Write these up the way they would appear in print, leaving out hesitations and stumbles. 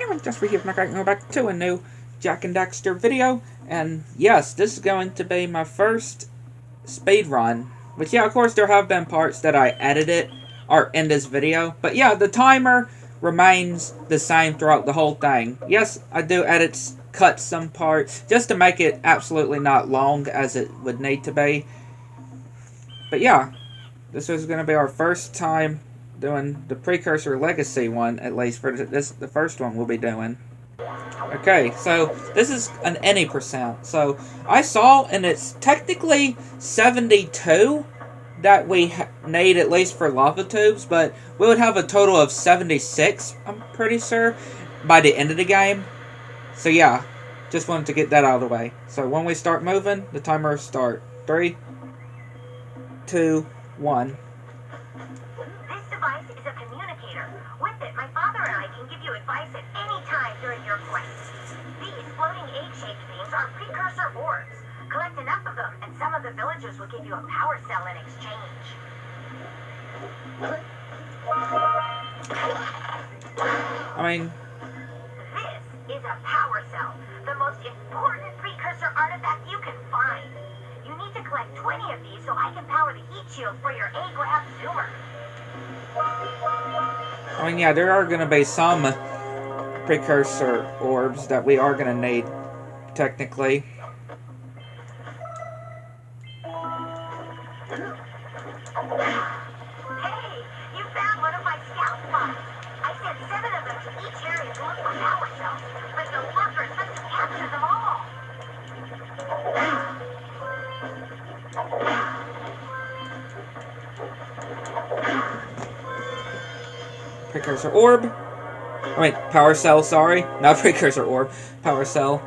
Anyway, just for here, I'm going to go back to a new Jack and Daxter video. And yes, this is going to be my first speed run. But yeah, of course, there have been parts that I edited or in this video. But yeah, the timer remains the same throughout the whole thing. Yes, I do cut some parts just to make it absolutely not long as it would need to be. But yeah, this is going to be our first time doing the Precursor Legacy one, at least for this, the first one we'll be doing. Okay, so this is an any percent. So I saw, and it's technically 72 that we need at least for lava tubes, but we would have a total of 76, I'm pretty sure, by the end of the game. So yeah, just wanted to get that out of the way. So when we start moving, the timer will start. 3, 2, 1. This device is a communicator. With it, my father and I can give you advice at any time during your quest. These floating egg-shaped things are precursor orbs. Collect enough of them, and some of the villagers will give you a power cell in exchange. I mean, this is a power cell, the most important precursor artifact you can find. You need to collect 20 of these so I can power the heat shield for your egg lab zoomer. I mean, yeah, there are going to be some precursor orbs that we are going to need, technically. Hey, you found one of my scout spots. I sent 7 of them to each area to look for power cells, but the workers must have captured them all. Precursor orb. I mean, power cell, sorry. Not precursor orb. Power cell.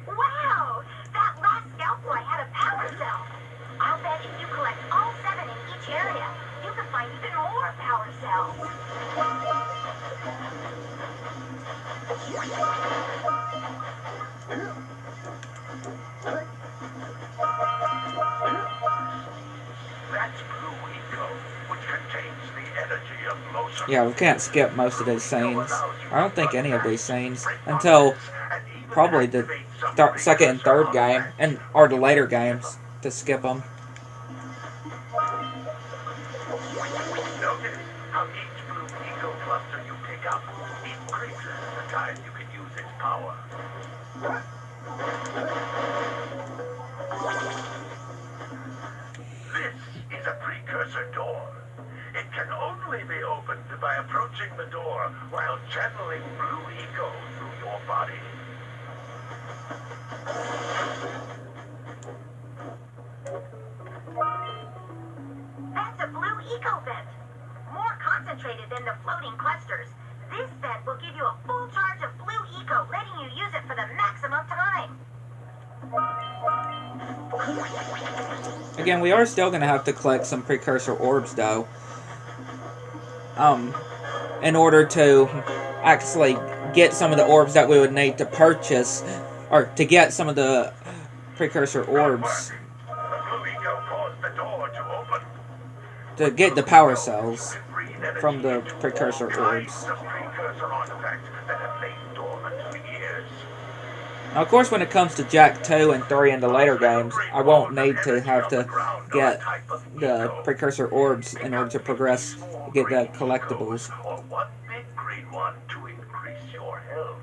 Wow! That last scout fly had a power cell. I'll bet if you collect all 7 in each area, you can find even more power cells. Yeah, we can't skip most of these scenes. I don't think any of these scenes until probably the second and third game, or the later games, to skip them. Notice how each blue eco cluster you pick up increases the time you can use its power. This is a precursor door. It can only be opened by approaching the door while channeling blue eco through your body. That's a blue eco vent. More concentrated than the floating clusters. This vent will give you a full charge of blue eco, letting you use it for the maximum time. Again, we are still going to have to collect some precursor orbs, though. In order to actually get some of the orbs that we would need to purchase, or to get some of the precursor orbs. To get the power cells from the precursor orbs. Now, of course, when it comes to Jack 2 and 3 and the later games, I won't need to have to get the precursor orbs in order to progress, get the collectibles. Or one big green one to increase your health.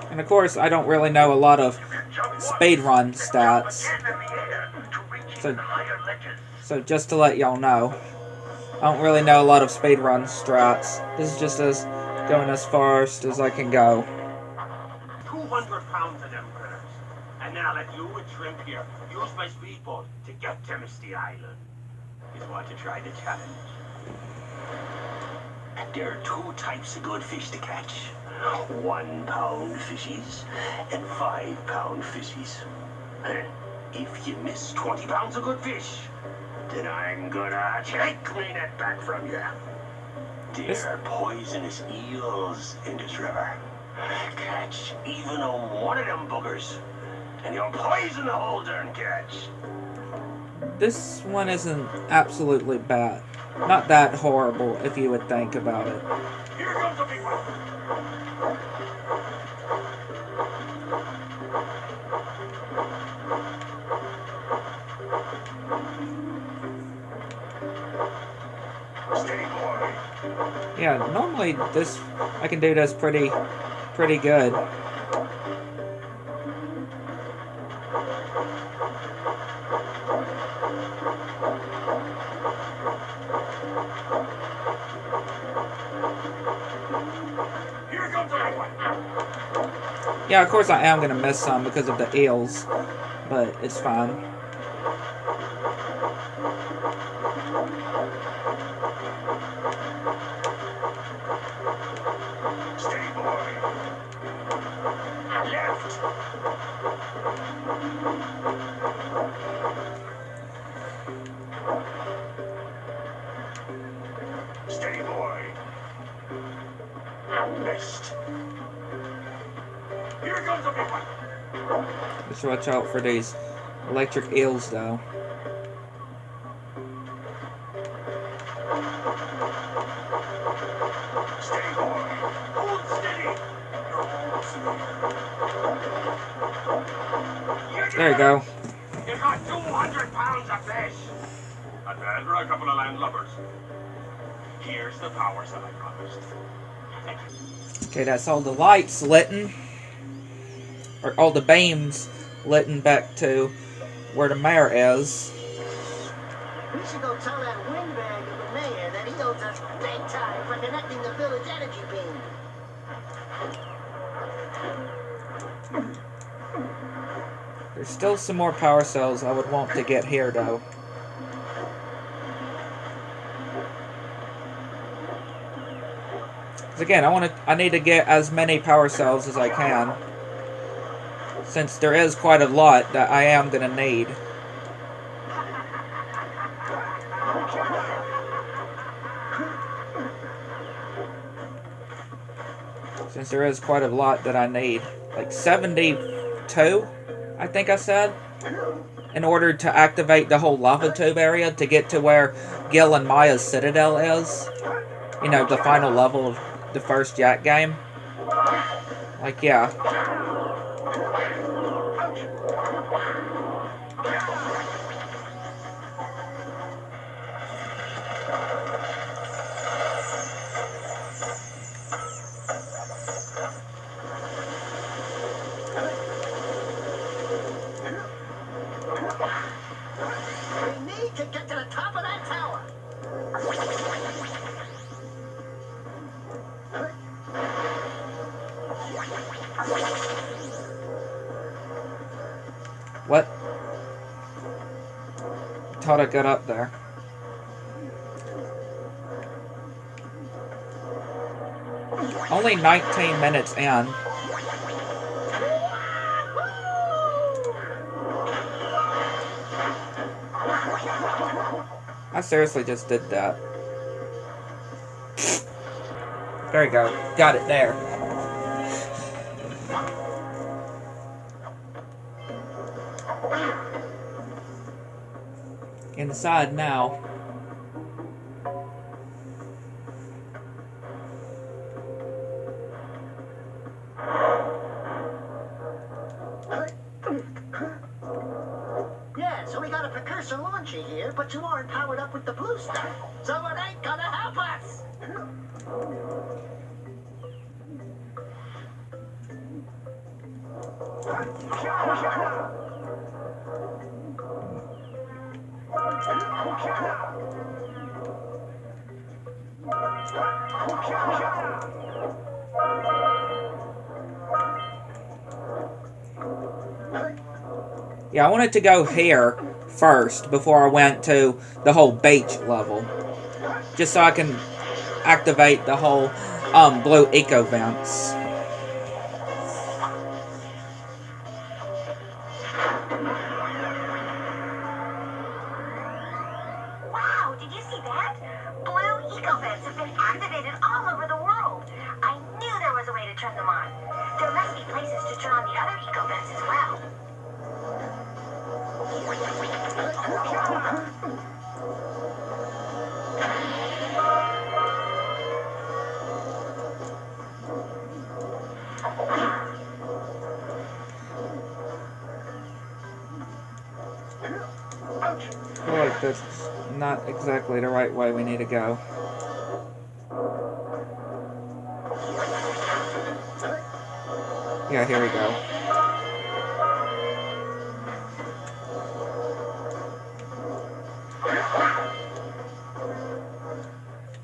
And of course, I don't really know a lot of speedrun stats. So just to let y'all know, I don't really know a lot of speedrun strats. This is just going as fast as I can go. 200 pounds of them critters. And then I'll let you and Shrimp here use my speedboat to get to Misty Island. You want to try the challenge? There are 2 types of good fish to catch. 1 pound fishies and 5 pound fishies. If you miss 20 pounds of good fish, then I'm gonna take my net back from you. There are poisonous eels in this river. Catch even one of them buggers, and you'll poison the whole darn catch. This one isn't absolutely bad. Not that horrible if you would think about it. Here comes the big one. Steady, boy. Yeah, normally this I can do this pretty good. Here comes the big one. Yeah, of course I am gonna miss some because of the eels, but it's fine. Steady, boy. Left. Steady, boy. Missed. Here comes the big one. Just watch out for these electric eels, though. Steady, boy. Hold steady. There you go. You got 200 pounds of fish. Not bad for a couple of landlubbers. Here's the powers that I promised. Thank you. Okay, that's all the lights lit, or all the beams lit back to where the mayor is. We should go tell that windbag of the mayor that he owes us big time for connecting the village energy beam. There's still some more power cells I would want to get here, though. Because again, I need to get as many power cells as I can, since there is quite a lot that I am gonna need. Since there is quite a lot that I need, like 72, I think I said, in order to activate the whole lava tube area to get to where Gil and Maya's Citadel is. You know, the final level of the first Jak game. Like, yeah. We need to get to the top of that tower. What? Thought I got up there. Only 19 minutes in. I seriously just did that. There you go. Got it there. Inside now. Yeah, so we got a precursor launcher here, but you aren't powered up with the blue stuff. So it ain't gonna help us. Yeah, I wanted to go here first before I went to the whole beach level. Just so I can activate the whole blue eco vents. Wow, did you see that? Blue eco vents have been activated all over the world. I knew there was a way to turn them on. There must be places to turn on the other eco vents as well. I feel like that's not exactly the right way we need to go. Yeah, here we go.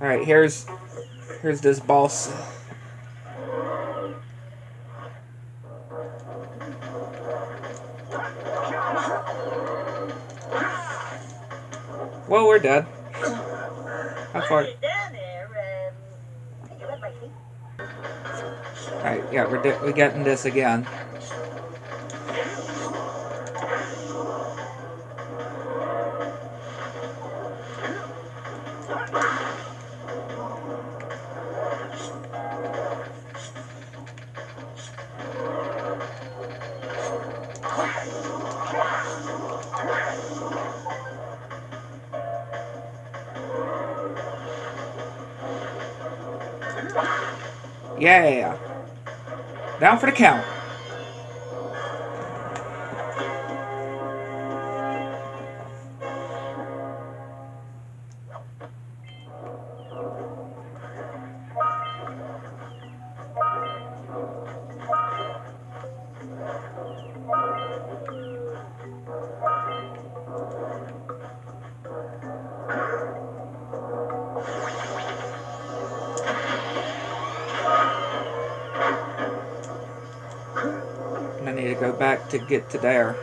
Alright, here's this boss. Well, we're dead. How far? Alright, yeah, we're getting this again. Yeah! Down for the count. I need to go back to get to there.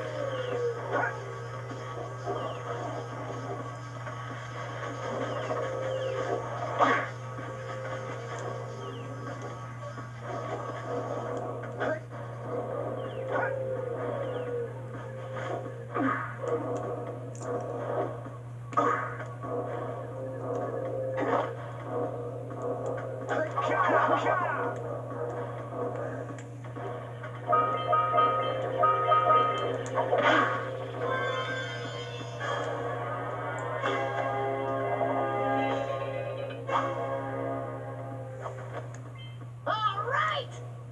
All right!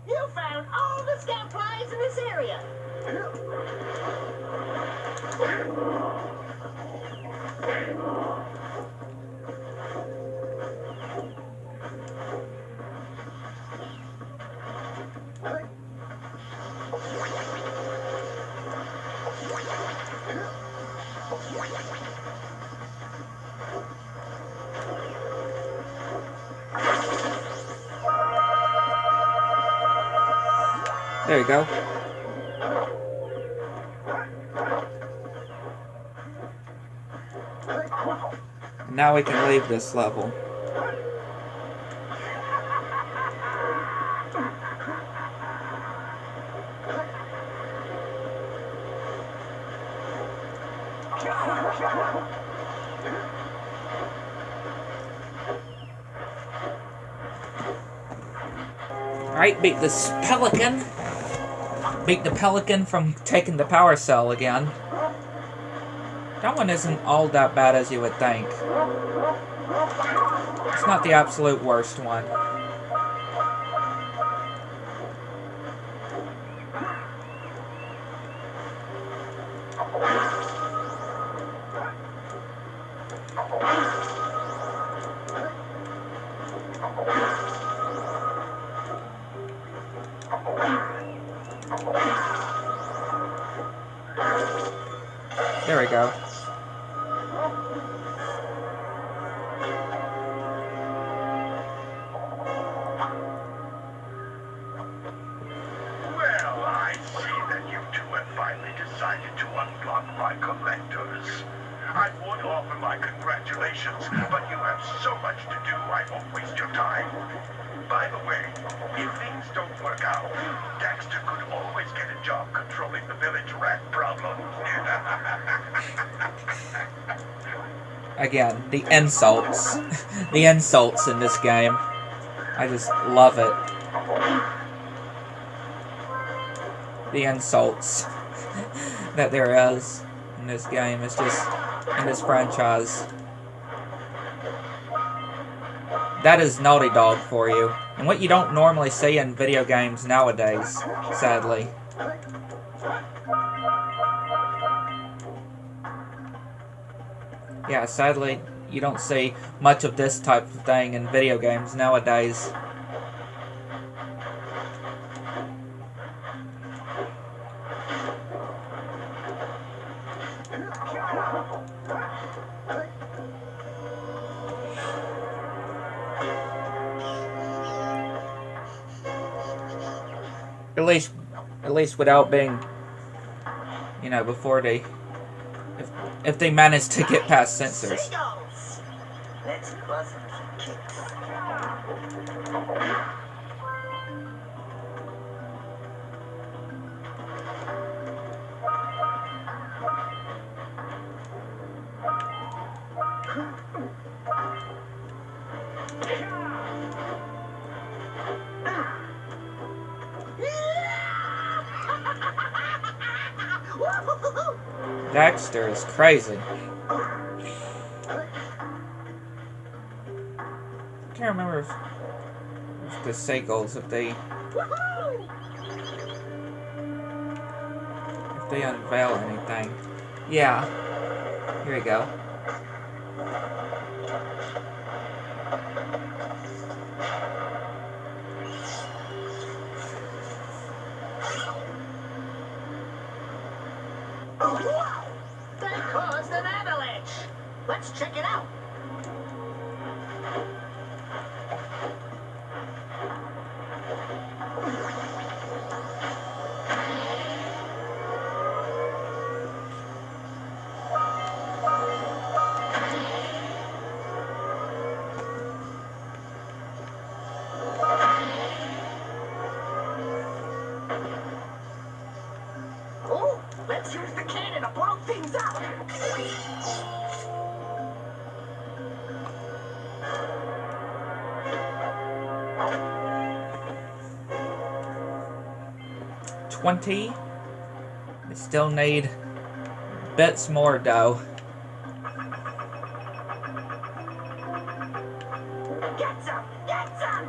You found all the scout flies in this area. There you go. Now we can leave this level. Alright, beat this pelican. Beat the pelican from taking the power cell again. That one isn't all that bad as you would think. It's not the absolute worst one. There we go. Well, I see that you two have finally decided to unblock my collectors. I would offer my congratulations, but you have so much to do, I won't waste your time. By the way, if things don't work out, Daxter could always get a job controlling the village rat problem. Again, the insults. The insults in this game. I just love it. The insults that there is. in this game. It's just in this franchise. That is Naughty Dog for you. And what you don't normally see in video games nowadays, sadly. Yeah, sadly, you don't see much of this type of thing in video games nowadays. At least without being, you know, before they, if they manage to get past censors. Let's buzz some kicks. Daxter is crazy. I can't remember if the seagulls, if they unveil anything. Yeah. Here we go. That caused an avalanche. Let's check it out. Oh, let's use the cannon to blow things up. $20. We still need bits more dough. Get some! Get some!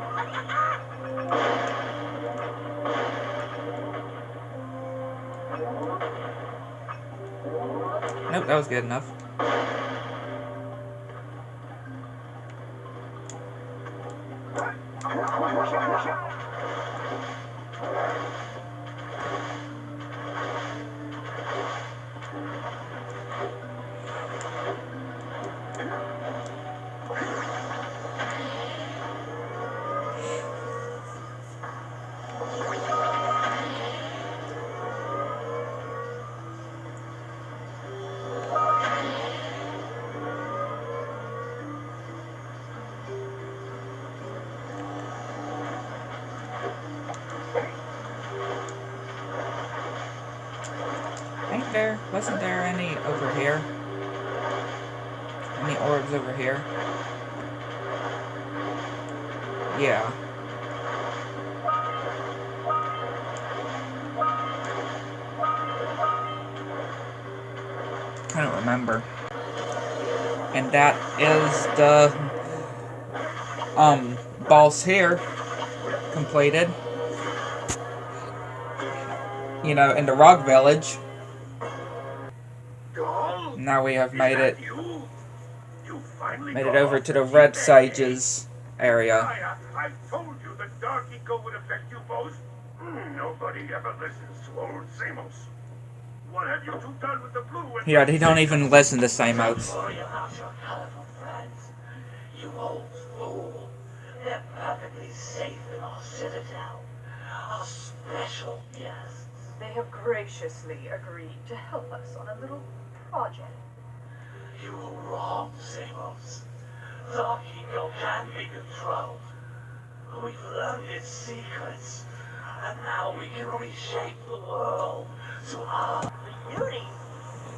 Nope, that was good enough. Wasn't there any over here? Any orbs over here? Yeah. I don't remember. And that is the boss here completed. You know, in the Rock Village. Now we have made it over to the Red Sages area. I told you the Dark Eco would affect you both. Nobody ever listens to old Samos. What have you two done with the blue? Yeah, they don't even listen to Samos. Worry about your colorful friends. You old fool. They're perfectly safe in our citadel. Our special guests. They have graciously agreed to help us on a little project. You were wrong, Samos. Dark Eco can be controlled. We've learned its secrets, and now we can reshape the world to our Beauty,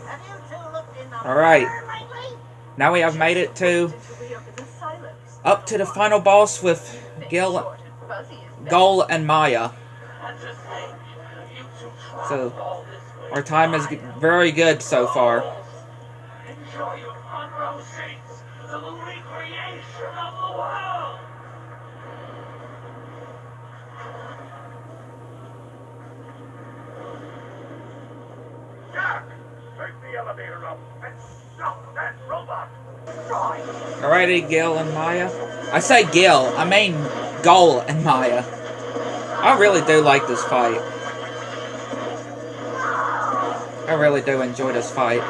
have you two looked in the Alright. mirror lately? Now we have made it to Until we open the silos. up to the final boss with Gil, Short and fuzzy is best. Gull and Maya. and to think you two So traveled all this Our time is very good so far. Enjoy your front row seats to the recreation of the world. Jack, take the elevator up and stop that robot. Alrighty, Gil and Maya. I say Gil, I mean Goal and Maya. I really do like this fight. I really do enjoy this fight.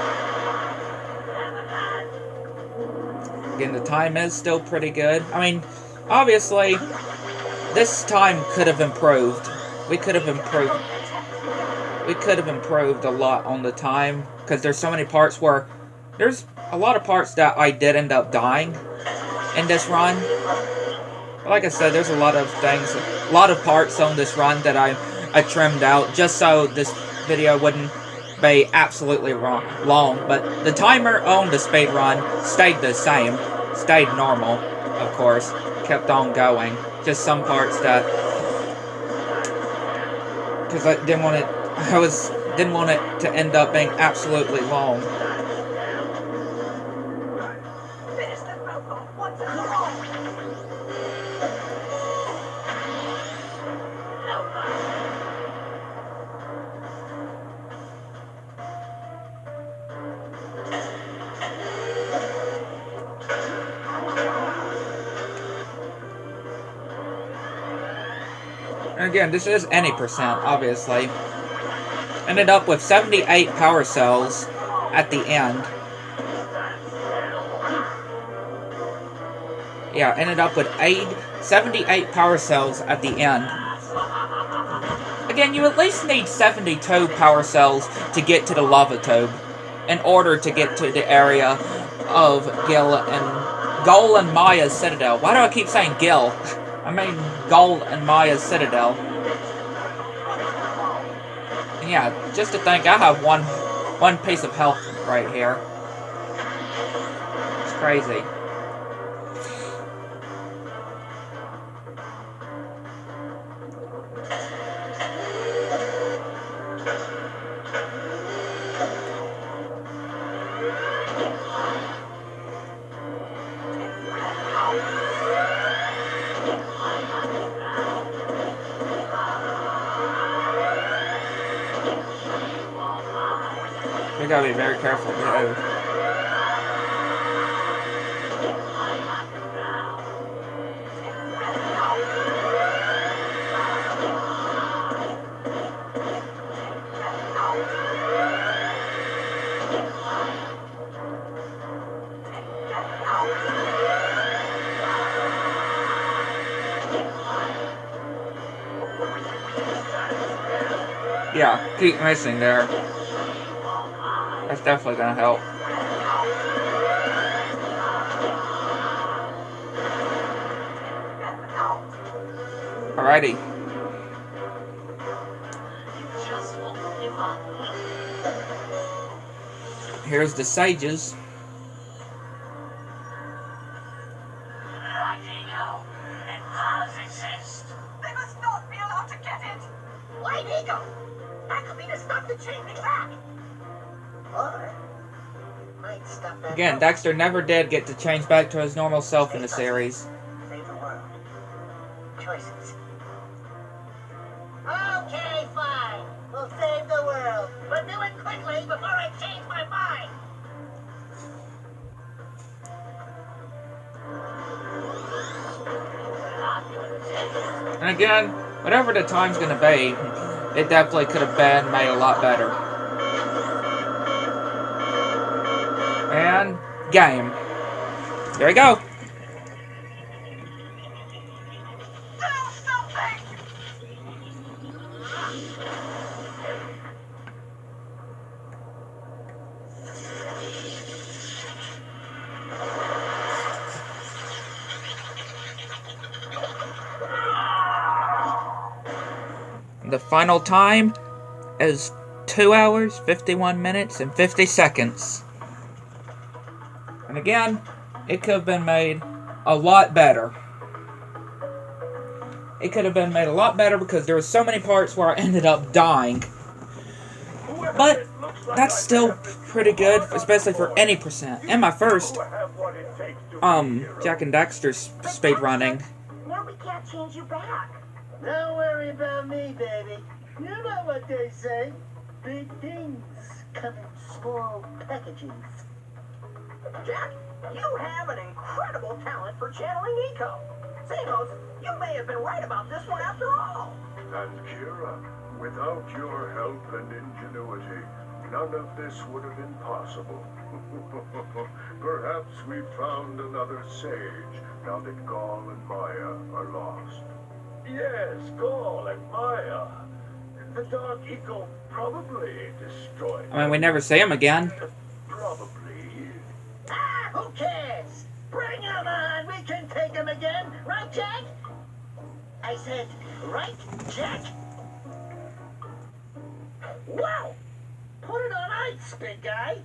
Again, the time is still pretty good. I mean, obviously, this time could have improved. We could have improved a lot on the time, because there's so many parts where there's a lot of parts that I did end up dying in this run. But like I said, there's a lot of things, a lot of parts on this run that I trimmed out just so this video wouldn't be absolutely long. But the timer on the speed run stayed the same, stayed normal, of course, kept on going. Just some parts that, because I didn't want it to end up being absolutely long. Finish the robot once and for all. And again, this is any percent, obviously. Ended up with 78 power cells at the end. Yeah, ended up with 78 power cells at the end. Again, you at least need 72 power cells to get to the lava tube in order to get to the area of Goal and Maya's Citadel. Why do I keep saying Gil? I mean Goal and Maya's Citadel. And yeah, just to think, I have one piece of health right here. It's crazy. We gotta be very careful, too. Yeah, keep missing there. That's definitely gonna help. Alrighty. Here's the sages. They must not be allowed to get it. Why Nico? That could mean to stop the changing back. Or might stop that. Again, Daxter never did get to change back to his normal self in the series. Save the world. Choices. Okay, fine. We'll save the world. But do it quickly before I change my mind. And again, whatever the time's gonna be, it definitely could have been made a lot better. And game. There we go. Do something! The final time is 2 hours, 51 minutes, and 50 seconds. And again, it could have been made a lot better. It could have been made a lot better because there were so many parts where I ended up dying. But that's still pretty good, especially for any percent. And my first, Jack and Daxter's speedrunning. Now we can't change you back. Don't worry about me, baby. You know what they say. Big things come in small packages. Jack, you have an incredible talent for channeling eco. Samos, you may have been right about this one after all. And Kira, without your help and ingenuity, none of this would have been possible. Perhaps we found another sage, now that Gaul and Maya are lost. Yes, Gaul and Maya. The Dark Eco probably destroyed I mean, we never see him again. Probably. Ah, who cares? Bring him on. We can take him again. Right, Jack? I said, right, Jack? Wow! Put it on ice, big guy.